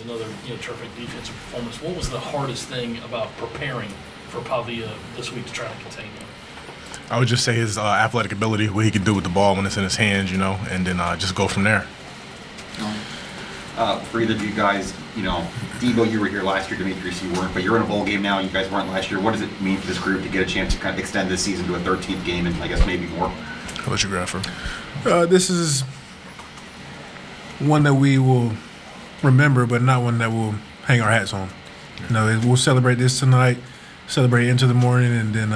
Another terrific defensive performance. What was the hardest thing about preparing for Pavia this week to try to contain him? I would just say his athletic ability, what he can do with the ball when it's in his hands, and then just go from there. For either of you guys, Debo, you were here last year, Demetrius, you weren't, but you're in a bowl game now. You guys weren't last year. What does it mean for this group to get a chance to kind of extend this season to a 13th game and I guess maybe more? How about you, Graffer? This is one that we will remember, but not one that we'll hang our hats on. We'll celebrate this tonight, celebrate into the morning, and then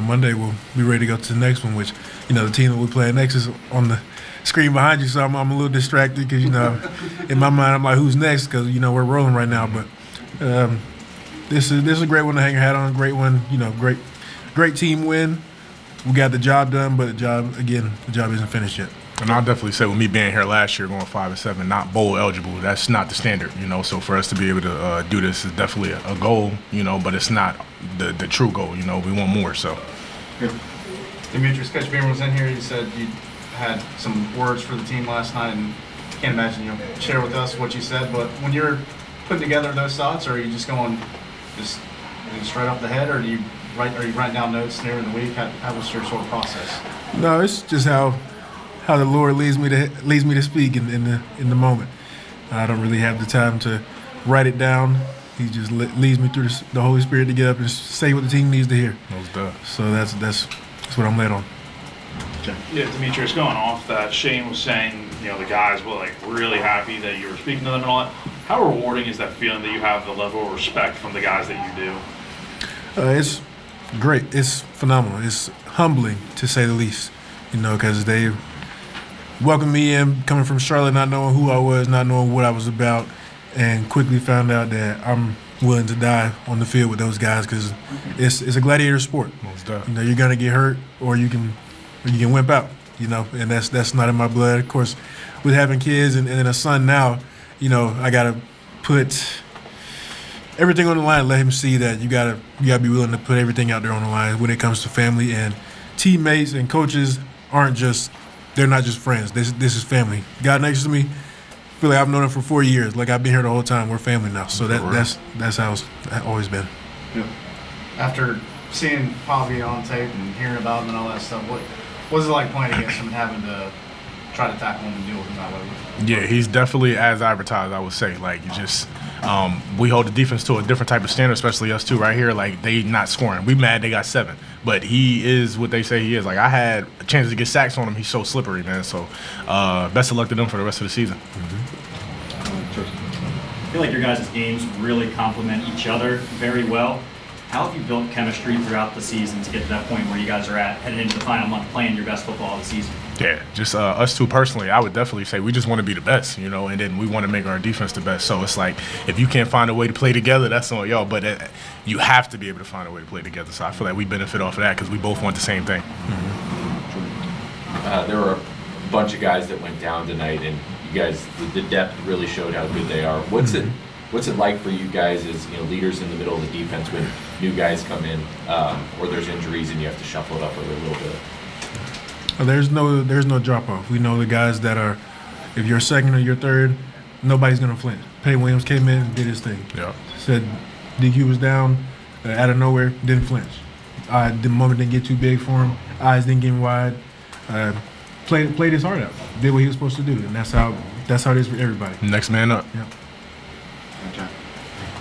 Monday we'll be ready to go to the next one. Which the team that we play next is on the screen behind you, so I'm a little distracted because in my mind I'm like, who's next? Because we're rolling right now. But this is a great one to hang your hat on. Great one, great team win. We got the job done, but the job isn't finished yet. And I'll definitely say with me being here last year, going 5-7, not bowl eligible, that's not the standard, So for us to be able to do this is definitely a goal, but it's not the true goal, We want more, so. Good. Demetrius, Coach Beamer was in here. You said you had some words for the team last night, and can't imagine you'll share with us what you said. But when you're putting together those thoughts, are you just going straight off the head, or are you writing down notes during the week? How was your sort of process? No, it's just how the Lord leads me to speak in the moment. I don't really have the time to write it down. He just leads me through the Holy Spirit to get up and say what the team needs to hear. So that's what I'm led on. Yeah, Demetrius, going off that, Shane was saying, the guys were really happy that you were speaking to them and all that. How rewarding is that feeling that you have the level of respect from the guys that you do? It's great. It's phenomenal. It's humbling, to say the least, because they welcomed me in, coming from Charlotte, not knowing who I was, not knowing what I was about, and quickly found out that I'm willing to die on the field with those guys because it's a gladiator sport. Most definitely. You're gonna get hurt or you can wimp out, and that's not in my blood. Of course, with having kids and a son now, I gotta put everything on the line. Let him see that you gotta be willing to put everything out there on the line when it comes to family and teammates and coaches. They're not just friends. This is family. God next to me, I feel like I've known him for 4 years. Like I've been here the whole time. We're family now. So that's how it's always been. Yeah. After seeing Pavia on tape and hearing about him and all that stuff, what was it like playing against him and having to try to tackle him and deal with him that way? Yeah, he's definitely as advertised, I would say. We hold the defense to a different type of standard, especially us two right here. They not scoring. We mad they got 7. But he is what they say he is. I had a chance to get sacks on him. He's so slippery, man. So best of luck to them for the rest of the season. I feel like your guys' games really complement each other very well. How have you built chemistry throughout the season to get to that point where you guys are at, headed into the final month, playing your best football of the season? Yeah, just us two personally, I would definitely say we just want to be the best, and then we want to make our defense the best. So it's if you can't find a way to play together, that's on y'all. But you have to be able to find a way to play together. So I feel like we benefit off of that because we both want the same thing. There were a bunch of guys that went down tonight, and you guys, the depth really showed how good they are. What's it like for you guys as leaders in the middle of the defense when new guys come in or there's injuries and you have to shuffle it up a little bit? Well, there's no drop off. We know the guys that are, if you're second or you're third, nobody's gonna flinch. Peyton Williams came in and did his thing. Yeah. Said DQ was down out of nowhere, didn't flinch. The moment didn't get too big for him. Eyes didn't get wide. Played his heart out. Did what he was supposed to do, and that's how it is for everybody. Next man up. Yeah.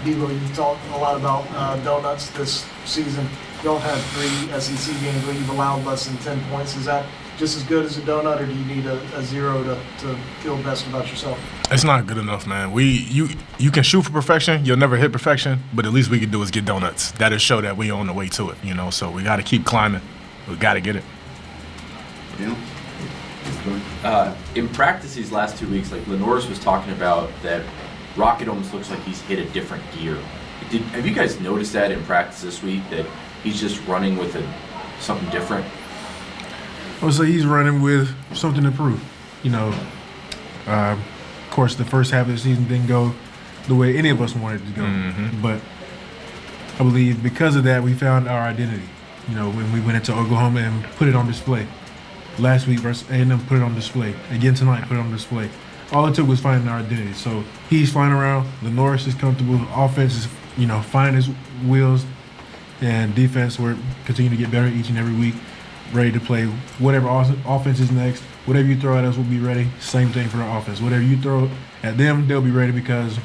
Debo, you've talked a lot about donuts this season. Y'all have 3 SEC games where you've allowed less than 10 points. Is that just as good as a donut, or do you need a 0 to feel best about yourself? It's not good enough, man. You can shoot for perfection. You'll never hit perfection, but at least we can do is get donuts. That'll show that we on the way to it, So we got to keep climbing. We got to get it. Yeah. In practice these last 2 weeks, Lenore's was talking about that Rocket almost looks like he's hit a different gear. Have you guys noticed that in practice this week, that he's just running with something different? I would say he's running with something to prove. Of course, the first half of the season didn't go the way any of us wanted it to go. Mm-hmm. But I believe because of that, we found our identity. When we went into Oklahoma and put it on display. Last week versus A&M, put it on display. Again tonight, put it on display. all it took was finding our identity. So he's flying around. Lenoris is comfortable. Offense is, finding his wheels. And defense, we're continuing to get better each and every week. Ready to play whatever offense is next. Whatever you throw at us, we'll be ready. Same thing for the offense. Whatever you throw at them, they'll be ready because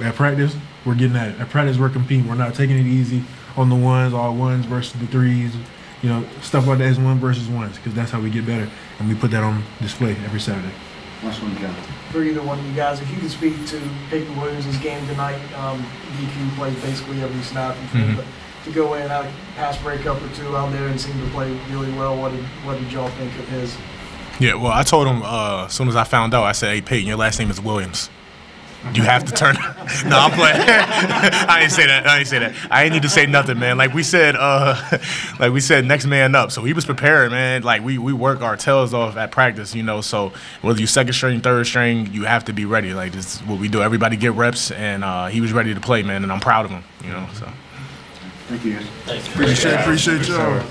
at practice, we're getting at it. At practice, we're competing. We're not taking it easy on the ones, all ones versus the threes. Stuff like that is one versus ones because that's how we get better. And we put that on display every Saturday. Last one, John. For either one of you guys, if you could speak to Peyton Williams' game tonight, DQ plays basically every snap, but to go in, out pass breakup or two out there and seem to play really well, what did y'all think of his? Yeah, well, I told him as soon as I found out, I said, "Hey, Peyton, your last name is Williams. You have to turn." No, I'm playing. I didn't say that. I didn't need to say nothing, man. Like we said, next man up. So he was prepared, man. Like we work our tails off at practice, So whether you second string, third string, you have to be ready. Like this is what we do. Everybody get reps, and he was ready to play, man. And I'm proud of him, So. Thank you, guys. Thank you. Appreciate y'all.